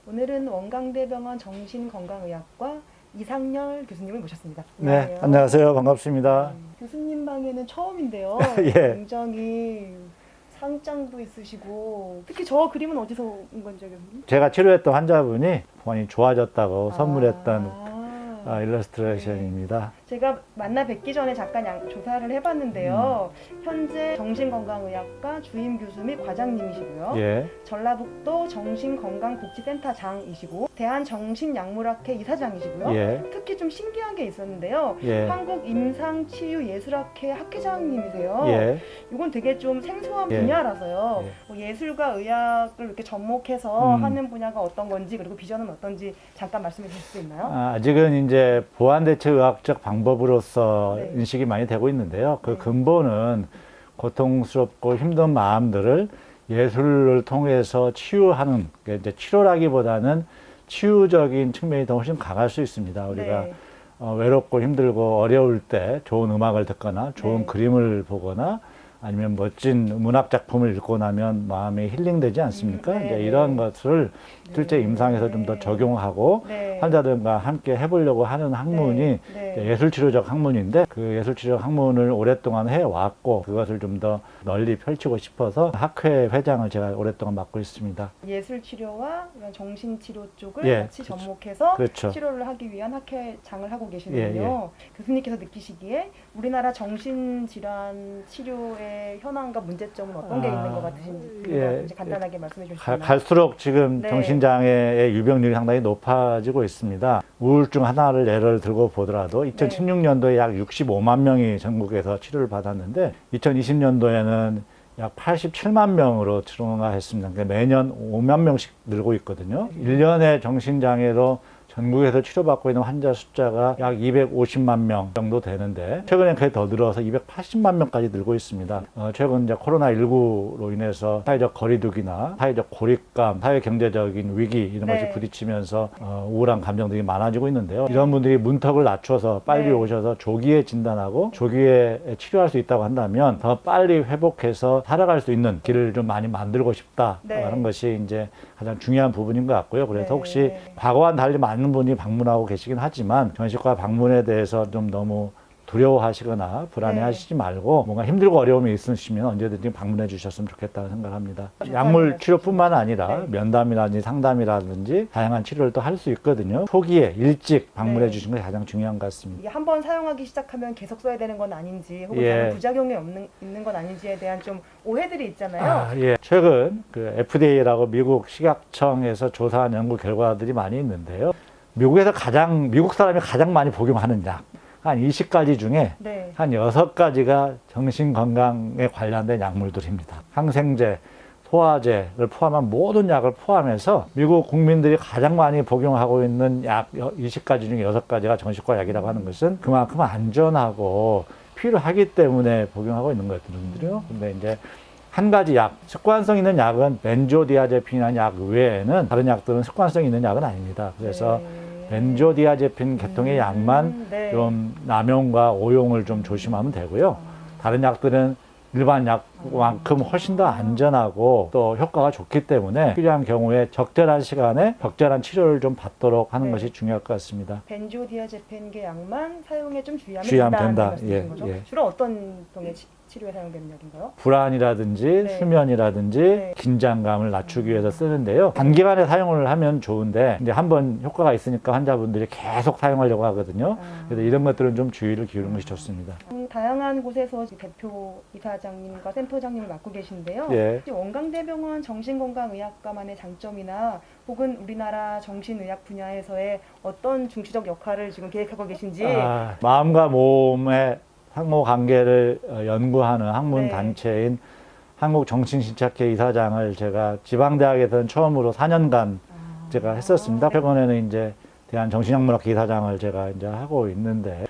오늘은 원광대병원 정신건강의학과 이상열 교수님을 모셨습니다. 네, 안녕하세요. 반갑습니다. 교수님 방에는 처음인데요. 예. 굉장히 상장도 있으시고 특히 저 그림은 어디서 온 건지 교수님? 제가 치료했던 환자분이 본인이 좋아졌다고 선물했던 아, 일러스트레이션입니다. 제가 만나 뵙기 전에 잠깐 조사를 해봤는데요. 현재 정신건강의학과 주임 교수 및 과장님이시고요. 예, 전라북도 정신건강복지센터장이시고 대한정신약물학회 이사장이시고요. 예, 특히 좀 신기한 게 있었는데요. 예, 한국임상치유예술학회 학회장님이세요. 예. 이건 되게 좀 생소한 예. 분야라서요. 예. 뭐 예술과 의학을 이렇게 접목해서 음. 하는 분야가 어떤 건지 그리고 비전은 어떤지 잠깐 말씀해 주실 수 있나요? 아직은 이제 보완대체의학적 방법으로서 네. 인식이 많이 되고 있는데요. 그 네. 근본은 고통스럽고 힘든 마음들을 예술을 통해서 치유하는, 그러니까 이제 치료라기보다는 치유적인 측면이 더 훨씬 강할 수 있습니다. 우리가 네. 외롭고 힘들고 어려울 때 좋은 음악을 듣거나 좋은 네. 그림을 보거나 아니면 멋진 문학 작품을 읽고 나면 마음이 힐링되지 않습니까? 네, 이제 네. 이런 것을 실제 네. 임상에서 좀 더 적용하고 네. 환자들과 함께 해보려고 하는 학문이 네. 네. 이제 예술치료적 학문인데 그 예술치료적 학문을 오랫동안 해왔고 그것을 좀 더 널리 펼치고 싶어서 학회 회장을 제가 오랫동안 맡고 있습니다. 예술 치료와 이런 정신 치료 쪽을 예, 같이 그렇죠. 접목해서 그렇죠. 치료를 하기 위한 학회장을 하고 계시는군요. 교수님께서 느끼시기에 우리나라 정신 질환 치료의 현황과 문제점은 어떤 게 있는 것 같으신지 간단하게 말씀해 주시면. 갈수록 지금 네. 정신장애의 유병률이 상당히 높아지고 있습니다. 우울증 하나를 예를 들고 보더라도 2016년도에 약 65만 명이 전국에서 치료를 받았는데 2020년도에는 약 87만 명으로 증가했습니다. 그러니까 매년 5만 명씩 늘고 있거든요. 1년에 정신장애로 전국에서 치료받고 있는 환자 숫자가 약 250만 명 정도 되는데 최근에 그게 더 늘어서 280만 명까지 늘고 있습니다. 최근 이제 코로나19로 인해서 사회적 거리두기나 사회적 고립감, 사회 경제적인 위기 이런 네. 것이 부딪히면서 우울한 감정들이 많아지고 있는데요. 이런 분들이 문턱을 낮춰서 빨리 네. 오셔서 조기에 진단하고 조기에 치료할 수 있다고 한다면 더 빨리 회복해서 살아갈 수 있는 길을 좀 많이 만들고 싶다라는 네. 것이 이제 가장 중요한 부분인 것 같고요. 그래서 네. 혹시 과거와는 달리 많은 분이 방문하고 계시긴 하지만 정신과 방문에 대해서 좀 너무 두려워하시거나 불안해하시지 말고 뭔가 힘들고 어려움이 있으시면 언제든지 방문해 주셨으면 좋겠다는 생각을 합니다. 약물 치료뿐만 아니라 면담이라든지 상담이라든지 다양한 치료를 또 할 수 있거든요. 초기에 일찍 방문해 주시는 것이 가장 중요한 것 같습니다. 이게 한번 사용하기 시작하면 계속 써야 되는 건 아닌지 혹은 예. 다른 부작용이 있는 건 아닌지에 대한 좀 오해들이 있잖아요. 최근 그 FDA라고 미국 식약청에서 조사한 연구 결과들이 많이 있는데요. 미국에서 미국 사람이 가장 많이 복용하는 약, 한 20가지 중에 네. 한 6가지가 정신건강에 관련된 약물들입니다. 항생제, 소화제를 포함한 모든 약을 포함해서 미국 국민들이 가장 많이 복용하고 있는 약 20가지 중에 6가지가 정신과 약이라고 하는 것은 그만큼 안전하고 필요하기 때문에 복용하고 있는 것들인데요. 근데 이제 한 가지 약, 습관성 있는 약은 벤조디아제핀이라는 약 외에는 다른 약들은 습관성 있는 약은 아닙니다. 그래서 벤조디아제핀 계통의 약만 좀 남용과 오용을 좀 조심하면 되고요. 다른 약들은 일반 약만큼 훨씬 더 안전하고 또 효과가 좋기 때문에 필요한 경우에 적절한 시간에 적절한 치료를 좀 받도록 하는 것이 중요할 것 같습니다. 벤조디아제펜계 약만 사용에 좀 주의하면 된다. 말씀이신 거죠? 주로 어떤 병의 치료에 사용되는 약인가요? 불안이라든지 수면이라든지 긴장감을 낮추기 위해서 쓰는데요. 단기간에 사용을 하면 좋은데 이제 한번 효과가 있으니까 환자분들이 계속 사용하려고 하거든요. 그래서 이런 것들은 좀 주의를 기울이는 것이 좋습니다. 다양한 곳에서 대표 이사장님과 센터장님을 맡고 계신데요. 원광대병원 정신건강의학과만의 장점이나 혹은 우리나라 정신의학 분야에서의 어떤 중추적 역할을 지금 계획하고 계신지. 마음과 몸의 상호 관계를 연구하는 학문 단체인 한국정신심리학회 이사장을 제가 지방대학에서는 처음으로 4년간 제가 했었습니다. 최근에는 이제 대한정신약물학회 이사장을 제가 이제 하고 있는데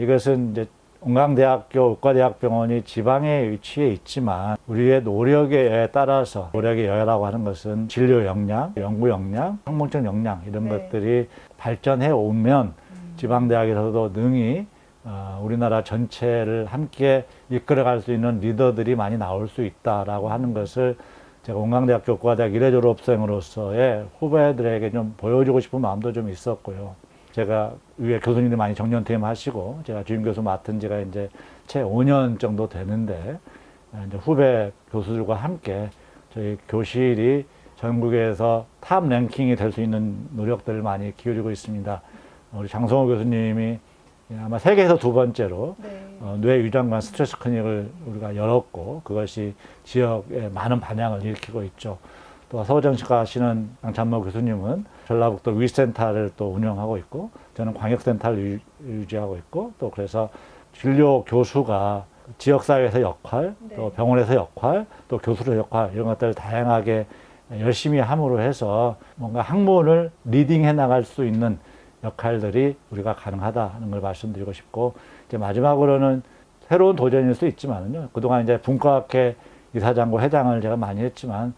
이것은 이제 원광대학교 의과대학병원이 지방에 위치해 있지만 우리의 노력에 따라서 노력의 여야라고 하는 것은 진료 역량, 연구 역량, 학문적 역량 이런 것들이 발전해 오면 지방대학에서도 능히 우리나라 전체를 함께 이끌어갈 수 있는 리더들이 많이 나올 수 있다라고 하는 것을 제가 원광대학교 국가대학 1회 졸업생으로서의 후배들에게 좀 보여주고 싶은 마음도 좀 있었고요. 제가 위에 교수님들 많이 정년퇴임 하시고 제가 주임 교수 맡은 지가 이제 채 5년 정도 되는데 이제 후배 교수들과 함께 저희 교실이 전국에서 탑 랭킹이 될 수 있는 노력들을 많이 기울이고 있습니다. 우리 장성호 교수님이 아마 세계에서 두 번째로 뇌위장관 스트레스 클리닉을 우리가 열었고 그것이 지역에 많은 반향을 일으키고 있죠. 또 서울정신과 하시는 양찬모 교수님은 전라북도 위센터를 또 운영하고 있고 저는 광역센터를 유지하고 있고 또 그래서 진료 교수가 지역사회에서 역할, 또 병원에서 역할, 또 교수의 역할 이런 것들을 다양하게 열심히 함으로 해서 뭔가 학문을 리딩해 나갈 수 있는 역할들이 우리가 가능하다는 걸 말씀드리고 싶고 이제 마지막으로는 새로운 도전일 수 있지만요. 그동안 이제 분과학회 이사장과 회장을 제가 많이 했지만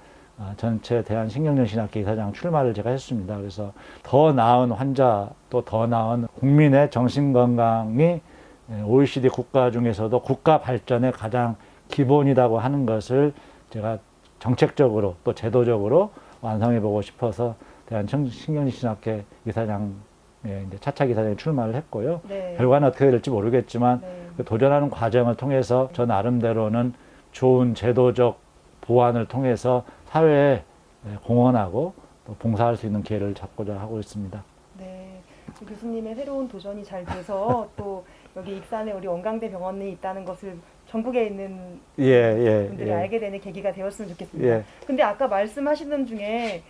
전체 대한신경정신학회 이사장 출마를 제가 했습니다. 그래서 더 나은 환자 또 더 나은 국민의 정신건강이 OECD 국가 중에서도 국가 발전의 가장 기본이라고 하는 것을 제가 정책적으로 또 제도적으로 완성해 보고 싶어서 대한신경정신학회 이사장에 이제 차차 이사장에 출마를 했고요. 결과는 어떻게 될지 모르겠지만 그 도전하는 과정을 통해서 저 나름대로는 좋은 제도적 보완을 통해서 사회에 공헌하고 또 봉사할 수 있는 기회를 잡고자 하고 있습니다. 네, 교수님의 새로운 도전이 잘 돼서 또 여기 익산에 우리 원광대 병원이 있다는 것을 전국에 있는 분들이 알게 되는 계기가 되었으면 좋겠습니다. 근데 아까 말씀하시는 중에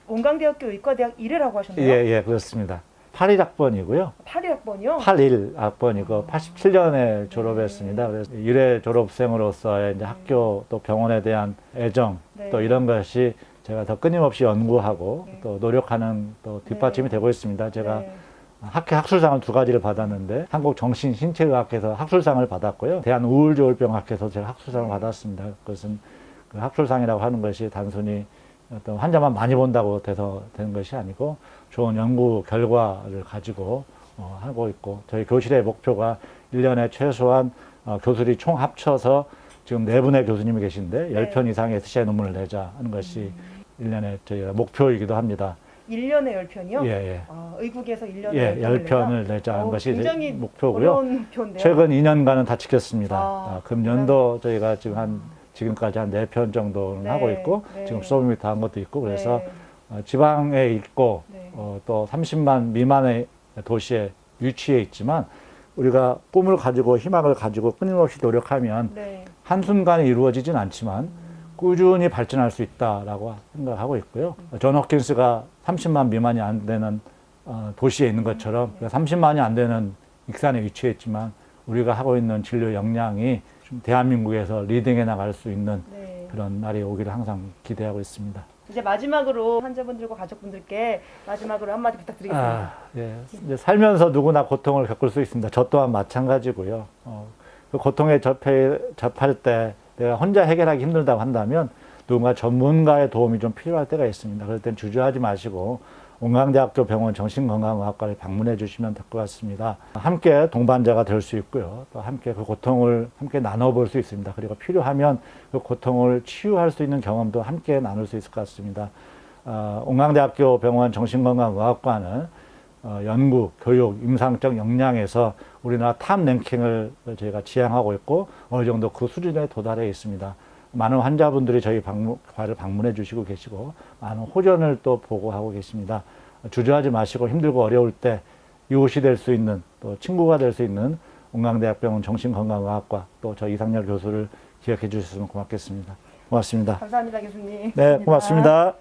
원광대학교 의과대학 1회라고 하셨나요? 예, 그렇습니다. 81학번이고요. 81학번이요? 81학번이고 87년에 졸업했습니다. 그래서 1회 졸업생으로서의 이제 학교 또 병원에 대한 애정 또 이런 것이 제가 더 끊임없이 연구하고 또 노력하는 또 뒷받침이 되고 있습니다. 제가 학회 학술상을 2가지를 받았는데 한국정신신체의학회에서 학술상을 받았고요. 대한우울조울병학회에서 제가 학술상을 받았습니다. 그것은 그 학술상이라고 하는 것이 단순히 어떤 환자만 많이 본다고 돼서 되는 것이 아니고 좋은 연구 결과를 가지고 하고 있고 저희 교실의 목표가 1년에 최소한 교수들이 총 합쳐서 지금 4분의 교수님이 계신데 10편 이상의 에세이 논문을 내자 하는 것이 1년의 저희가 목표이기도 합니다. 1년에 10편이요? 예. 의국에서 1년에 10편을 내자는 것이 굉장히 목표고요. 어려운 목표인데요. 최근 2년간은 다 지켰습니다. 금년도 저희가 지금까지 한 4편 정도는 하고 있고 지금 서브미트 한 것도 있고 그래서 지방에 있고 또 30만 미만의 도시에 위치해 있지만 우리가 꿈을 가지고 희망을 가지고 끊임없이 노력하면 한순간에 이루어지진 않지만 꾸준히 발전할 수 있다라고 생각하고 있고요. 존 홉킨스가 30만 미만이 안 되는 도시에 있는 것처럼 30만이 안 되는 익산에 위치해 있지만 우리가 하고 있는 진료 역량이 좀 대한민국에서 리딩해 나갈 수 있는 그런 날이 오기를 항상 기대하고 있습니다. 이제 마지막으로 환자분들과 가족분들께 마지막으로 한마디 부탁드리겠습니다. 이제 살면서 누구나 고통을 겪을 수 있습니다. 저 또한 마찬가지고요. 그 고통에 접할 때 내가 혼자 해결하기 힘들다고 한다면 누군가 전문가의 도움이 좀 필요할 때가 있습니다. 그럴 땐 주저하지 마시고 원광대학교 병원 정신건강의학과를 방문해 주시면 될 것 같습니다. 함께 동반자가 될 수 있고요. 또 함께 그 고통을 함께 나눠볼 수 있습니다. 그리고 필요하면 그 고통을 치유할 수 있는 경험도 함께 나눌 수 있을 것 같습니다. 원광대학교 병원 정신건강의학과는 연구, 교육, 임상적 역량에서 우리나라 탑 랭킹을 저희가 지향하고 있고 어느 정도 그 수준에 도달해 있습니다. 많은 환자분들이 저희 과를 방문해 주시고 계시고 많은 호전을 또 보고하고 계십니다. 주저하지 마시고 힘들고 어려울 때 이웃이 될 수 있는 또 친구가 될 수 있는 원광대학병원 정신건강의학과 또 저 이상열 교수를 기억해 주셨으면 고맙겠습니다. 고맙습니다. 감사합니다, 교수님. 네, 고맙습니다.